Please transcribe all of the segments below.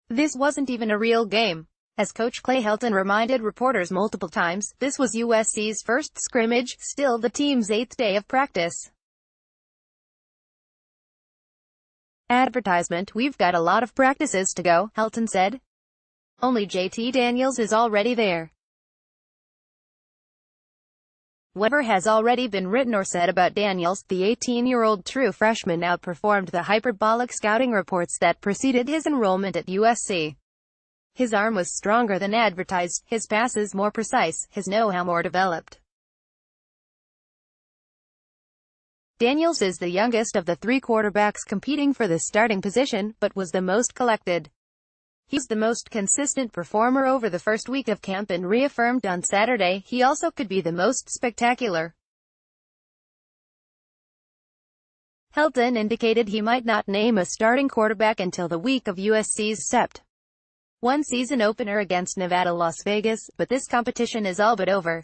This wasn't even a real game. As Coach Clay Helton reminded reporters multiple times, this was USC's first scrimmage, still the team's 8th day of practice. Advertisement: "We've got a lot of practices to go," Helton said. "Only JT Daniels is already there. Whatever has already been written or said about Daniels, the 18-year-old true freshman outperformed the hyperbolic scouting reports that preceded his enrollment at USC. His arm was stronger than advertised, his passes more precise, his know-how more developed." Daniels is the youngest of the 3 quarterbacks competing for the starting position, but was the most collected. He's the most consistent performer over the first week of camp and reaffirmed on Saturday he also could be the most spectacular. Helton indicated he might not name a starting quarterback until the week of USC's Sept. 1 season opener against Nevada, Las Vegas, but this competition is all but over.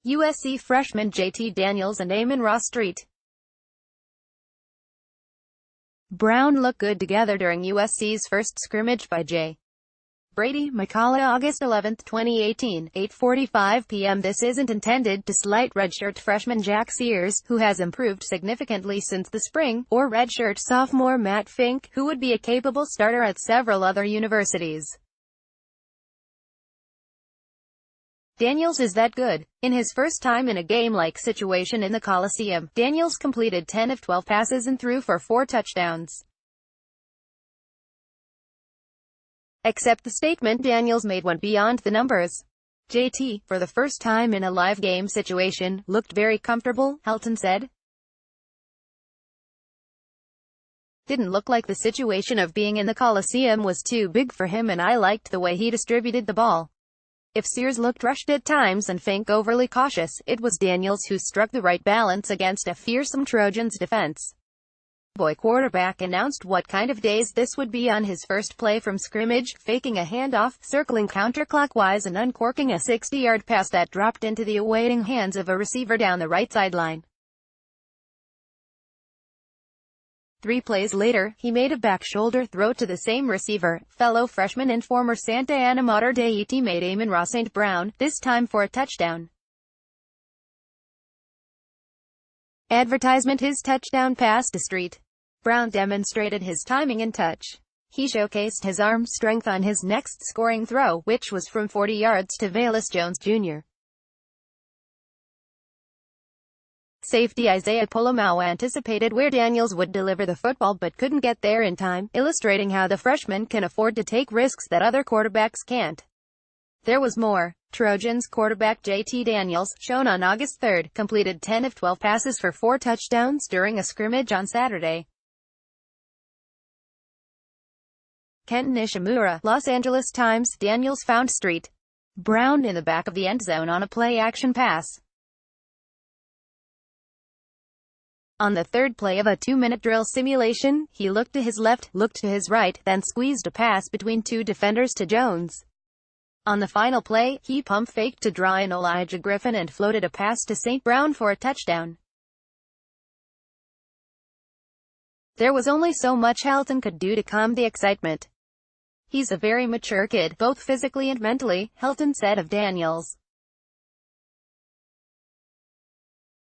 USC freshman JT Daniels and Amon-Ra St. Brown look good together during USC's first scrimmage by J. Brady McCullough, August 11, 2018, 8:45 p.m. This isn't intended to slight redshirt freshman Jack Sears, who has improved significantly since the spring, or redshirt sophomore Matt Fink, who would be a capable starter at several other universities. Daniels is that good. In his first time in a game-like situation in the Coliseum, Daniels completed 10 of 12 passes and threw for 4 touchdowns. Except the statement Daniels made went beyond the numbers. JT, for the first time in a live game situation, looked very comfortable, Helton said. Didn't look like the situation of being in the Coliseum was too big for him, and I liked the way he distributed the ball. If Sears looked rushed at times and Fink overly cautious, it was Daniels who struck the right balance against a fearsome Trojans defense. Boy quarterback announced what kind of days this would be on his first play from scrimmage, faking a handoff, circling counterclockwise and uncorking a 60-yard pass that dropped into the awaiting hands of a receiver down the right sideline. 3 plays later, he made a back shoulder throw to the same receiver, fellow freshman and former Santa Ana Mater Dei teammate Amon-Ra St. Brown, this time for a touchdown. Advertisement: his touchdown pass to St. Brown demonstrated his timing and touch. He showcased his arm strength on his next scoring throw, which was from 40 yards to Velus Jones Jr. Safety Isaiah Polomau anticipated where Daniels would deliver the football but couldn't get there in time, illustrating how the freshman can afford to take risks that other quarterbacks can't. There was more. Trojans quarterback JT Daniels, shown on August 3, completed 10 of 12 passes for 4 touchdowns during a scrimmage on Saturday. Kenton Ishimura, Los Angeles Times. Daniels found St. Brown in the back of the end zone on a play-action pass. On the 3rd play of a 2-minute drill simulation, he looked to his left, looked to his right, then squeezed a pass between 2 defenders to Jones. On the final play, he pump-faked to draw in Elijah Griffin and floated a pass to St. Brown for a touchdown. There was only so much Helton could do to calm the excitement. He's a very mature kid, both physically and mentally, Helton said of Daniels.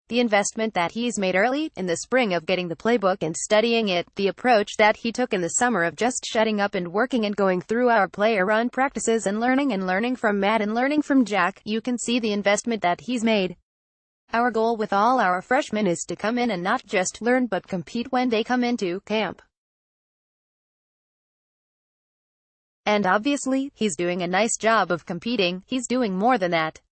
The investment that he's made early, in the spring of getting the playbook and studying it, the approach that he took in the summer of just shutting up and working and going through our player-run practices and learning from Matt and learning from Jack, you can see the investment that he's made. Our goal with all our freshmen is to come in and not just learn but compete when they come into camp. And obviously, he's doing a nice job of competing. He's doing more than that.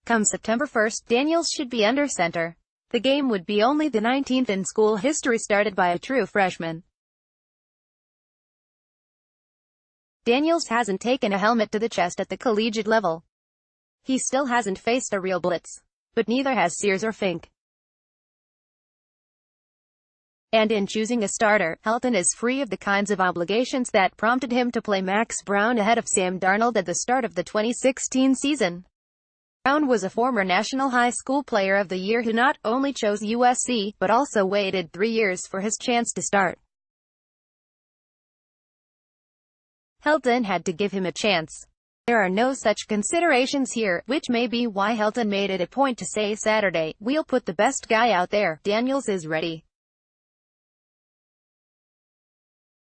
Come September 1, Daniels should be under center. The game would be only the 19th in school history started by a true freshman. Daniels hasn't taken a helmet to the chest at the collegiate level. He still hasn't faced a real blitz. But neither has Sears or Fink. And in choosing a starter, Helton is free of the kinds of obligations that prompted him to play Max Brown ahead of Sam Darnold at the start of the 2016 season. Brown was a former National High School Player of the Year who not only chose USC, but also waited 3 years for his chance to start. Helton had to give him a chance. There are no such considerations here, which may be why Helton made it a point to say Saturday, "We'll put the best guy out there. Daniels is ready."